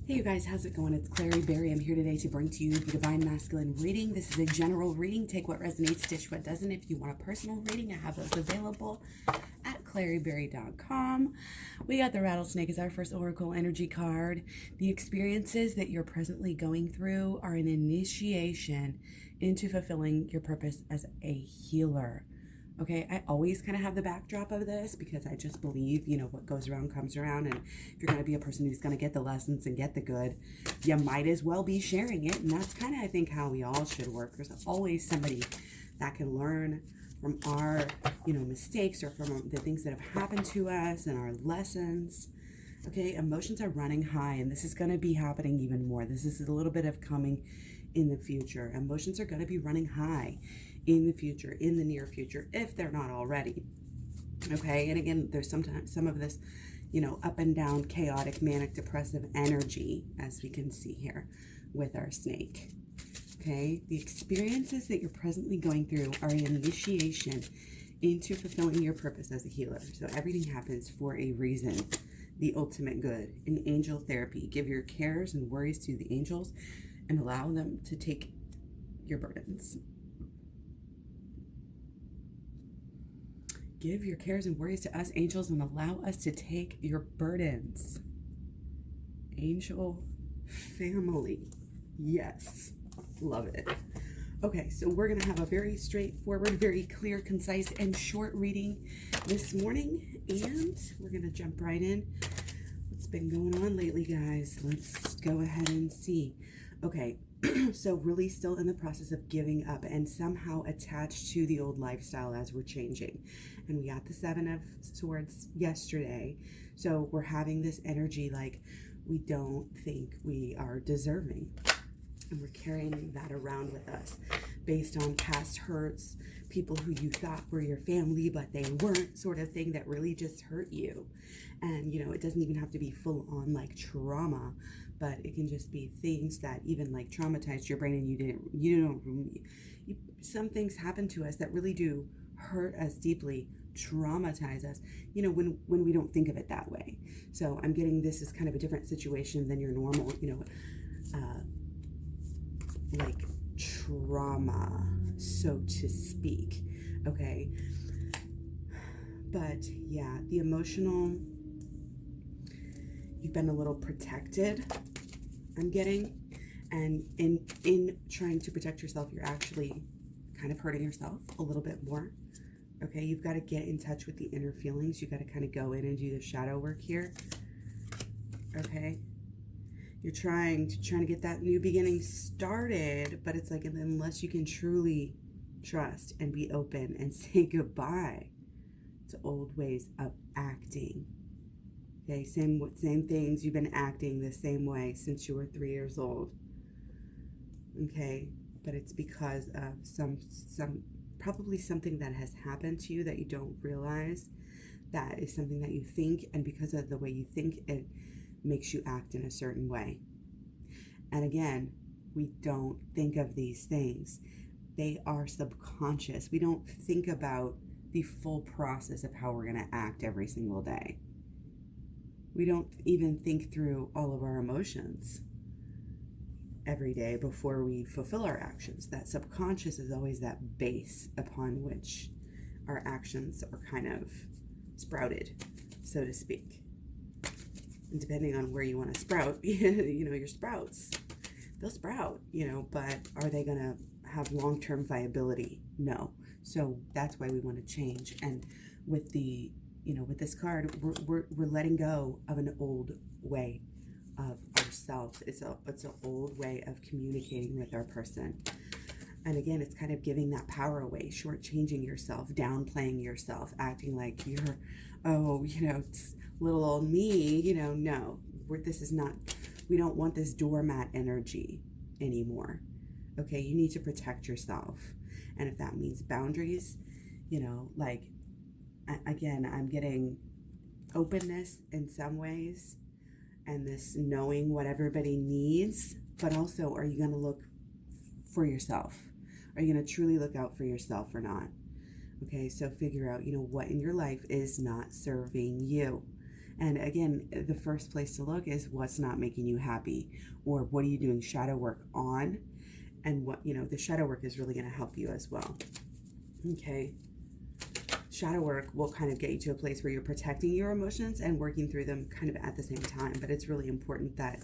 Hey you guys, how's it going? It's Clary Berry. I'm here today to bring to you the Divine Masculine reading. This is a general reading. Take what resonates, dish what doesn't. If you want a personal reading, I have those available at claryberry.com. We got the Rattlesnake as our first Oracle energy card. The experiences that you're presently going through are an initiation into fulfilling your purpose as a healer. Okay, I always kind of have the backdrop of this because I just believe, what goes around comes around. And if you're going to be a person who's going to get the lessons and get the good, you might as well be sharing it. And that's kind of, I think, how we all should work. There's always somebody that can learn from our, mistakes or from the things that have happened to us and our lessons. Okay, emotions are running high, and this is going to be happening even more. This is a little bit of coming in the future. Emotions are going to be running high in the future, in the near future, if they're not already. Okay, and again, there's sometimes some of this, up and down, chaotic, manic, depressive energy, as we can see here with our snake. Okay, the experiences that you're presently going through are an initiation into fulfilling your purpose as a healer. So everything happens for a reason. The ultimate good. In angel therapy, give your cares and worries to the angels and allow them to take your burdens. Give your cares and worries to us, angels, and allow us to take your burdens. Angel family. Yes. Love it. Okay, so we're going to have a very straightforward, very clear, concise, and short reading this morning. And we're going to jump right in. What's been going on lately, guys? Let's go ahead and see. Okay, so really still in the process of giving up and somehow attached to the old lifestyle as we're changing. And we got the Seven of Swords yesterday. So we're having this energy like we don't think we are deserving. And we're carrying that around with us based on past hurts, people who you thought were your family, but they weren't, sort of thing that really just hurt you. And, it doesn't even have to be full on like trauma, but it can just be things that even like traumatized your brain and some things happen to us that really do hurt us deeply, traumatize us, when we don't think of it that way. So I'm getting this is kind of a different situation than your normal, like trauma, so to speak. Okay. But yeah, the emotional, you've been a little protected, I'm getting. And in trying to protect yourself, you're actually kind of hurting yourself a little bit more. Okay, you've got to get in touch with the inner feelings. You've got to kind of go in and do the shadow work here. Okay. You're trying to get that new beginning started, but it's like unless you can truly trust and be open and say goodbye to old ways of acting. Okay, same things, you've been acting the same way since you were 3 years old. Okay, but it's because of some probably something that has happened to you that you don't realize. That is something that you think, and because of the way you think, it makes you act in a certain way. And again, we don't think of these things. They are subconscious. We don't think about the full process of how we're going to act every single day. We don't even think through all of our emotions every day before we fulfill our actions. That subconscious is always that base upon which our actions are kind of sprouted, so to speak. And depending on where you want to sprout, your sprouts, they'll sprout, but are they going to have long-term viability? No. So that's why we want to change. And with the, with this card, we're letting go of an old way of ourselves. It's an old way of communicating with our person. And again, it's kind of giving that power away, shortchanging yourself, downplaying yourself, acting like you're, little old me, no. This is not, we don't want this doormat energy anymore. Okay, you need to protect yourself. And if that means boundaries, again, I'm getting openness in some ways and this knowing what everybody needs, but also, are you going to look for yourself? Are you going to truly look out for yourself or not? Okay, so figure out, what in your life is not serving you. And again, the first place to look is what's not making you happy, or what are you doing shadow work on, and what, the shadow work is really going to help you as well. Okay. Shadow work will kind of get you to a place where you're protecting your emotions and working through them kind of at the same time. But it's really important that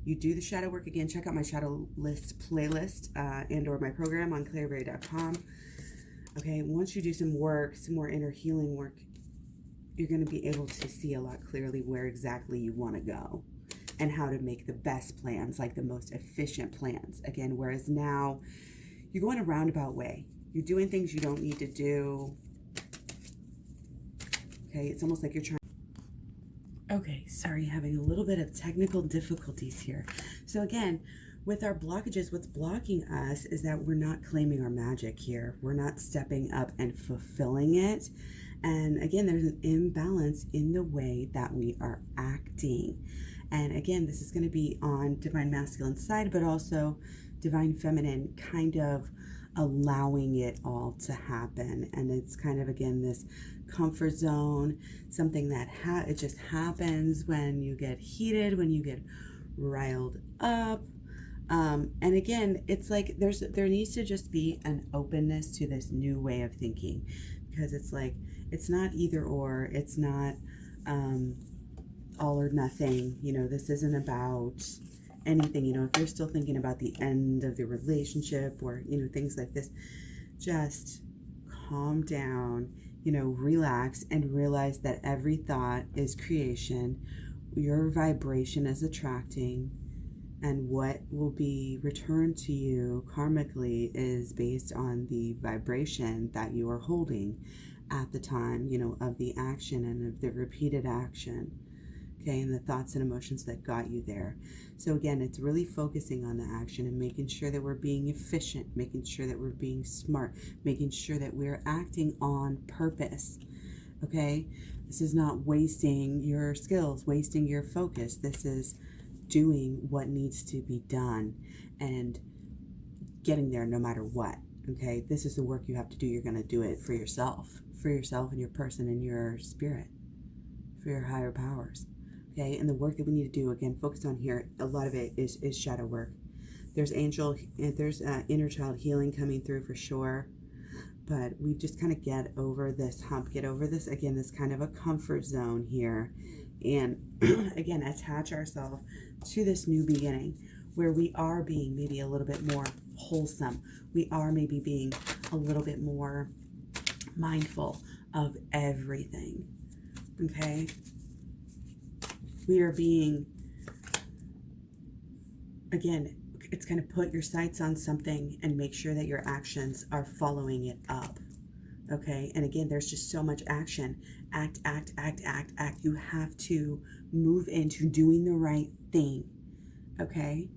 you do the shadow work. Again, check out my shadow list playlist and or my program on clairberry.com. Okay, once you do some work, some more inner healing work, you're going to be able to see a lot clearly where exactly you want to go and how to make the best plans, like the most efficient plans. Again, whereas now you're going a roundabout way. You're doing things you don't need to do. Okay, it's almost like you're trying. Okay, sorry, having a little bit of technical difficulties here. So again, with our blockages, what's blocking us is that we're not claiming our magic here. We're not stepping up and fulfilling it. And again, there's an imbalance in the way that we are acting. And again, this is going to be on divine masculine side, but also divine feminine, kind of allowing it all to happen. And it's kind of, again, this comfort zone, something that it just happens when you get heated, when you get riled up. And again, it's like there needs to just be an openness to this new way of thinking, because it's like, it's not either or, it's not all or nothing. This isn't about anything. If you're still thinking about the end of the relationship or, things like this, just calm down, relax and realize that every thought is creation. Your vibration is attracting, and what will be returned to you karmically is based on the vibration that you are holding at the time, of the action and of the repeated action. Okay, and the thoughts and emotions that got you there. So again, it's really focusing on the action and making sure that we're being efficient, making sure that we're being smart, making sure that we're acting on purpose. Okay, this is not wasting your skills, wasting your focus. This is doing what needs to be done and getting there no matter what. Okay, this is the work you have to do. You're going to do it for yourself and your person and your spirit, for your higher powers. Okay, and the work that we need to do, again, focus on here, a lot of it is shadow work. There's inner child healing coming through for sure, but we just kind of get over this hump, get over this, again, this kind of a comfort zone here, and again, attach ourselves to this new beginning where we are being maybe a little bit more wholesome. We are maybe being a little bit more mindful of everything. Okay, we are being, again, it's going to put your sights on something and make sure that your actions are following it up. Okay, and again, there's just so much action. Act. You have to move into doing the right thing. Okay,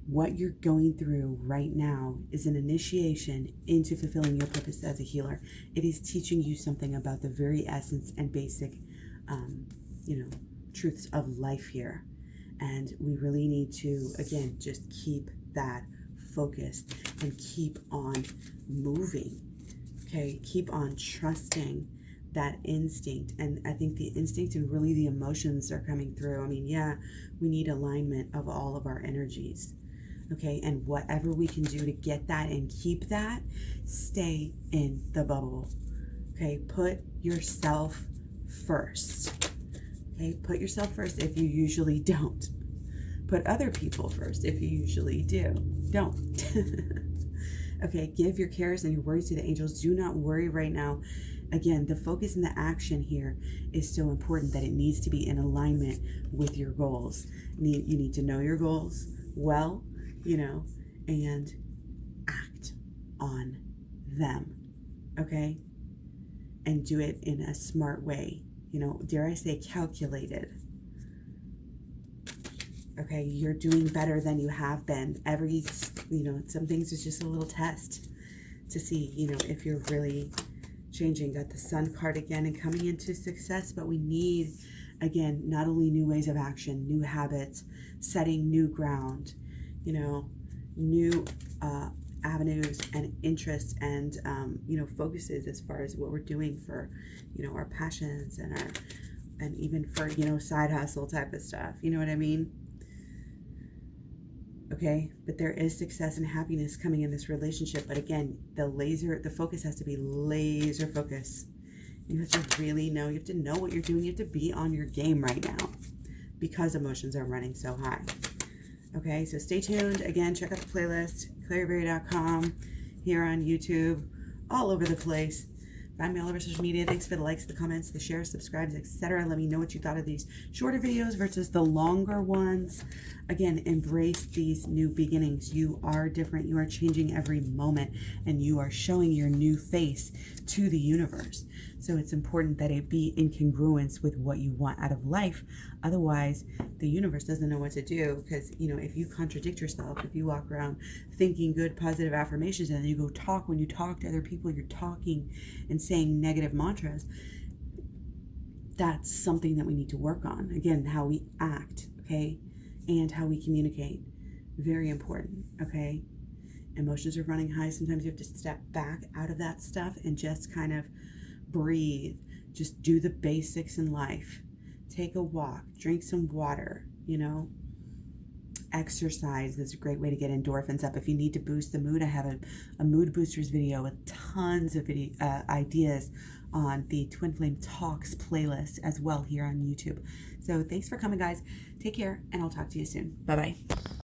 what you're going through right now is an initiation into fulfilling your purpose as a healer. It is teaching you something about the very essence and basic truths of life here. And we really need to, again, just keep that focused and keep on moving. Okay, keep on trusting that instinct. And I think the instinct and really the emotions are coming through. I mean, yeah, we need alignment of all of our energies. Okay, and whatever we can do to get that and keep that, stay in the bubble. Okay, put yourself first. Okay, put yourself first if you usually don't. Put other people first if you usually don't. Okay, give your cares and your worries to the angels. Do not worry right now. Again, the focus and the action here is so important that it needs to be in alignment with your goals. You need to know your goals well, and act on them. Okay? And do it in a smart way. Dare I say calculated. Okay, you're doing better than you have been. Some things is just a little test to see, if you're really changing. Got the Sun card again and coming into success, but we need, again, not only new ways of action, new habits, setting new ground, new avenues and interests and, focuses as far as what we're doing for, our passions and and even for, side hustle type of stuff. You know what I mean? Okay, but there is success and happiness coming in this relationship. But again, the focus has to be laser focus. You have to really know, you have to know what you're doing. You have to be on your game right now because emotions are running so high. Okay, so stay tuned. Again, check out the playlist, claireberry.com, here on YouTube, all over the place. Find me all over social media. Thanks for the likes, the comments, the shares, subscribes, etc. Let me know what you thought of these shorter videos versus the longer ones. Again, embrace these new beginnings. You are different. You are changing every moment, and you are showing your new face to the universe. So it's important that it be in congruence with what you want out of life. Otherwise, the universe doesn't know what to do, because, if you contradict yourself, if you walk around thinking good, positive affirmations, and then you go when you talk to other people, you're talking and saying negative mantras, that's something that we need to work on. Again, how we act, okay? And how we communicate. Very important, okay? Emotions are running high. Sometimes you have to step back out of that stuff and just kind of breathe. Just do the basics in life. Take a walk, drink some water, Exercise. That's a great way to get endorphins up. If you need to boost the mood, I have a mood boosters video with tons of ideas on the Twin Flame Talks playlist as well here on YouTube. So thanks for coming, guys. Take care, and I'll talk to you soon. Bye-bye.